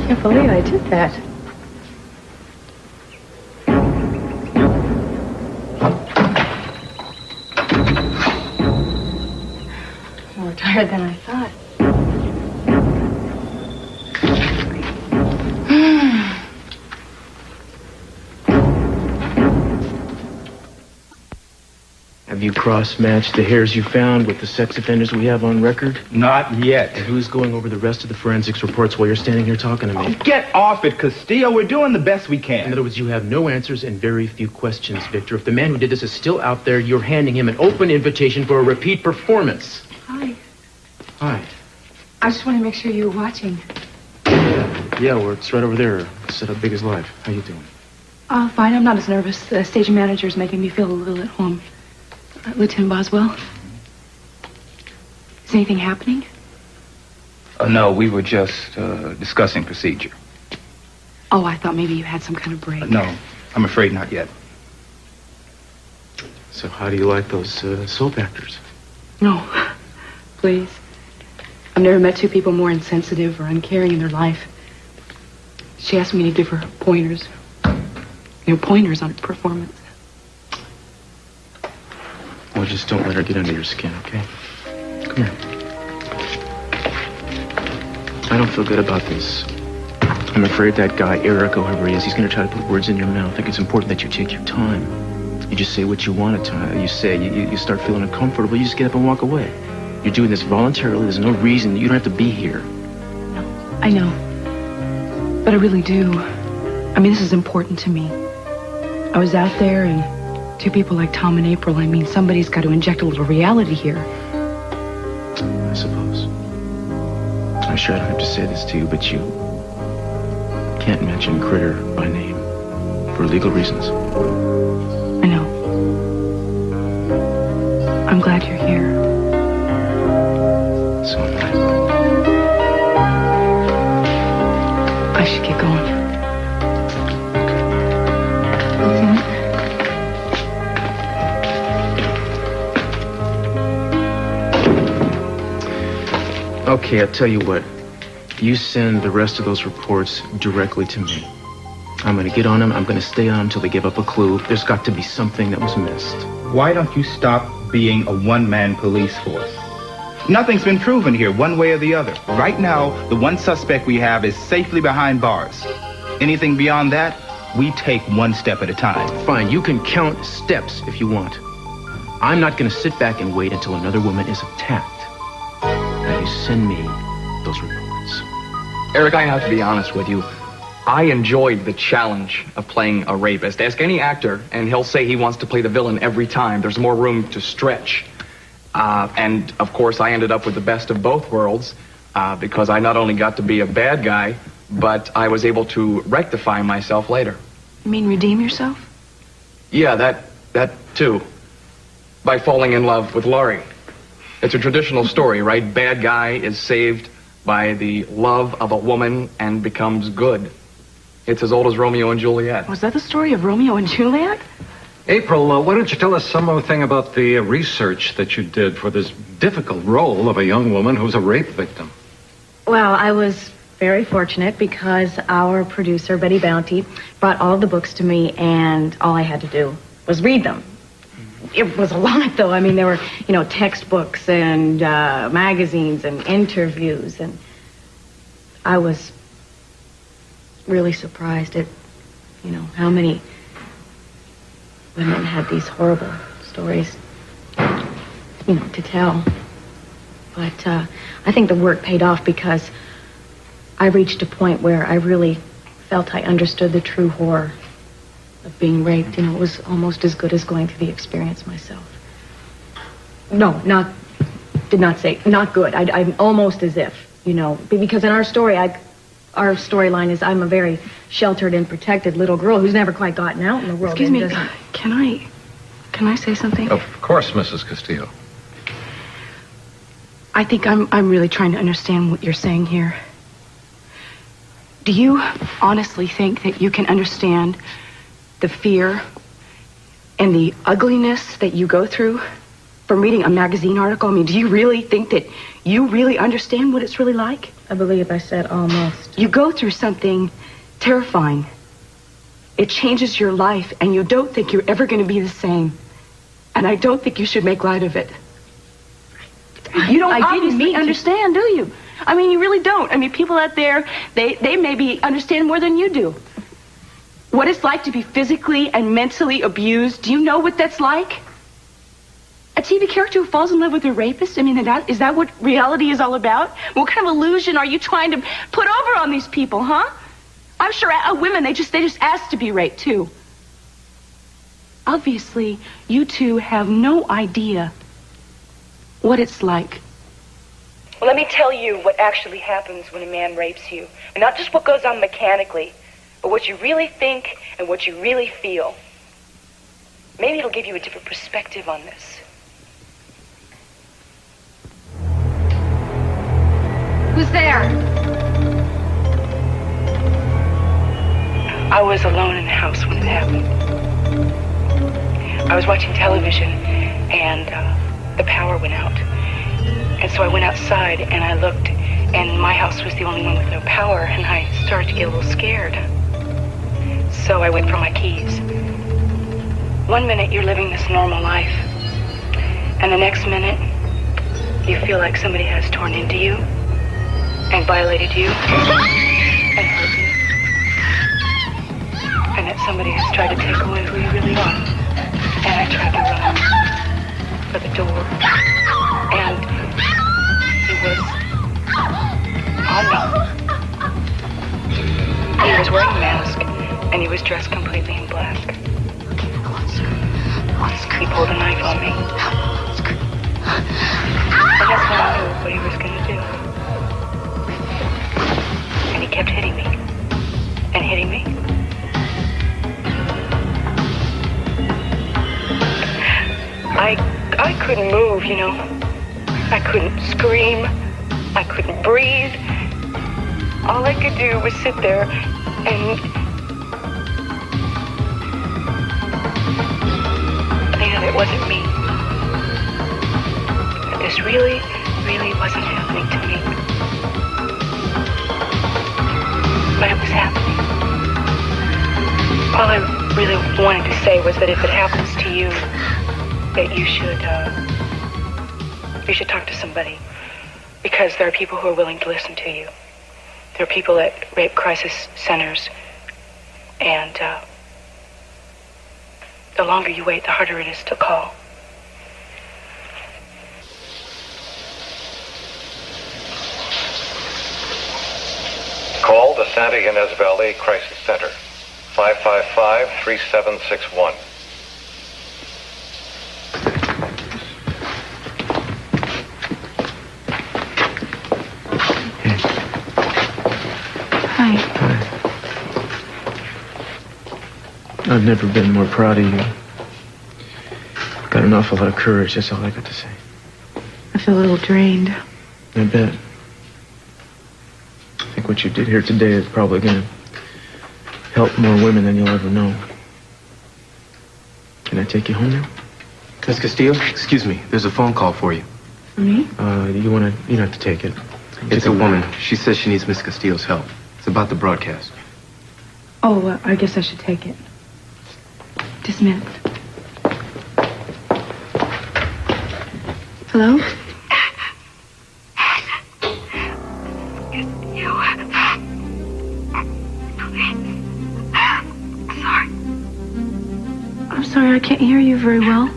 can't believe I did that. More tired than I thought. Have you cross-matched the hairs you found with the sex offenders we have on record? Not yet. And who's going over the rest of the forensics reports while you're standing here talking to me? Oh, get off it, Castillo. We're doing the best we can. In other words, you have no answers and very few questions, Victor. If the man who did this is still out there, you're handing him an open invitation for a repeat performance. Hi. Hi. I just want to make sure you were watching. Yeah, it's right over there. Set up big as life. How you doing? Fine. I'm not as nervous. The stage manager's making me feel a little at home. Lieutenant Boswell? Is anything happening? No, we were just discussing procedure. Oh, I thought maybe you had some kind of break. No, I'm afraid not yet. So how do you like those soap actors? No, please. I've never met two people more insensitive or uncaring in their life. She asked me to give her pointers. Pointers on her performance. Well, just don't let her get under your skin, okay? Come here. I don't feel good about this. I'm afraid that guy, Eric, whoever he is, he's going to try to put words in your mouth. I think it's important that you take your time. You just say what you want to. You say, you start feeling uncomfortable, you just get up and walk away. You're doing this voluntarily. There's no reason. You don't have to be here. No, I know. But I really do. I mean, this is important to me. I was out there and... two people like Tom and April, I mean, somebody's got to inject a little reality here. I suppose. I'm sure I don't have to say this to you, but you can't mention Critter by name for legal reasons. I know. I'm glad you're here. So am I. I should get going. Okay, I'll tell you what. You send the rest of those reports directly to me. I'm going to get on them. I'm going to stay on them until they give up a clue. There's got to be something that was missed. Why don't you stop being a one-man police force? Nothing's been proven here, one way or the other. Right now, the one suspect we have is safely behind bars. Anything beyond that, we take one step at a time. Fine, you can count steps if you want. I'm not going to sit back and wait until another woman is attacked. Now you send me those reports. Eric, I have to be honest with you. I enjoyed the challenge of playing a rapist. Ask any actor, and he'll say he wants to play the villain every time. There's more room to stretch. And, of course, I ended up with the best of both worlds because I not only got to be a bad guy, but I was able to rectify myself later. You mean redeem yourself? Yeah, that too. By falling in love with Laurie. It's a traditional story, right? Bad guy is saved by the love of a woman and becomes good. It's as old as Romeo and Juliet. Was that the story of Romeo and Juliet? April, why don't you tell us something about the research that you did for this difficult role of a young woman who's a rape victim? Well, I was very fortunate because our producer, Betty Bounty, brought all the books to me, and all I had to do was read them. It was a lot, though. I mean, there were, textbooks and magazines and interviews, and I was really surprised at, how many women had these horrible stories, to tell. But I think the work paid off because I reached a point where I really felt I understood the true horror of being raped. It was almost as good as going through the experience myself. No, did not say, not good. I'm almost as if, because in our story, our storyline is I'm a very sheltered and protected little girl who's never quite gotten out in the world. Excuse me, can I say something? Of course, Mrs. Castillo. I think I'm really trying to understand what you're saying here. Do you honestly think that you can understand the fear and the ugliness that you go through from reading a magazine article? I mean, do you really think that You really understand what it's really like? I believe I said almost. You go through something terrifying. It changes your life, and you don't think you're ever going to be the same. And I don't think you should make light of it. You don't obviously understand, do you? I mean, you really don't. I mean, people out there, they maybe understand more than you do. What it's like to be physically and mentally abused. Do you know what that's like? A TV character who falls in love with a rapist? I mean, is that what reality is all about? What kind of illusion are you trying to put over on these people, huh? I'm sure women, they just ask to be raped, too. Obviously, you two have no idea what it's like. Well, let me tell you what actually happens when a man rapes you. And not just what goes on mechanically, but what you really think and what you really feel. Maybe it'll give you a different perspective on this. Who's there? I was alone in the house when it happened. I was watching television, and the power went out. And so I went outside, and I looked, and my house was the only one with no power, and I started to get a little scared. So I went for my keys. 1 minute, you're living this normal life, and the next minute, you feel like somebody has torn into you and violated you and hurt you. And that somebody has tried to take away who you really are. And I tried to run for the door. And he was on me. He was wearing a mask, and he was dressed completely in black. He pulled a knife on me. And that's when I knew what he was going to do. And he kept hitting me. And hitting me. I couldn't move, you know. I couldn't scream. I couldn't breathe. All I could do was sit there and think that it wasn't me. That this really, really wasn't happening to me. But it was happening. All I really wanted to say was that if it happens to you, that you should talk to somebody, because there are people who are willing to listen to you. There are people at rape crisis centers, and the longer you wait, the harder it is to call. Call the Santa Ynez Valley Crisis Center, 555-3761. Hi. I've never been more proud of you. Got an awful lot of courage, that's all I got to say. I feel a little drained. I bet. I think what you did here today is probably going to help more women than you'll ever know. Can I take you home now? Miss Castillo, excuse me. There's a phone call for you. For me? You don't have to take it. It's a woman. She says she needs Miss Castillo's help. It's about the broadcast. Oh, I guess I should take it. Just a minute. Hello? I'm sorry, I can't hear you very well.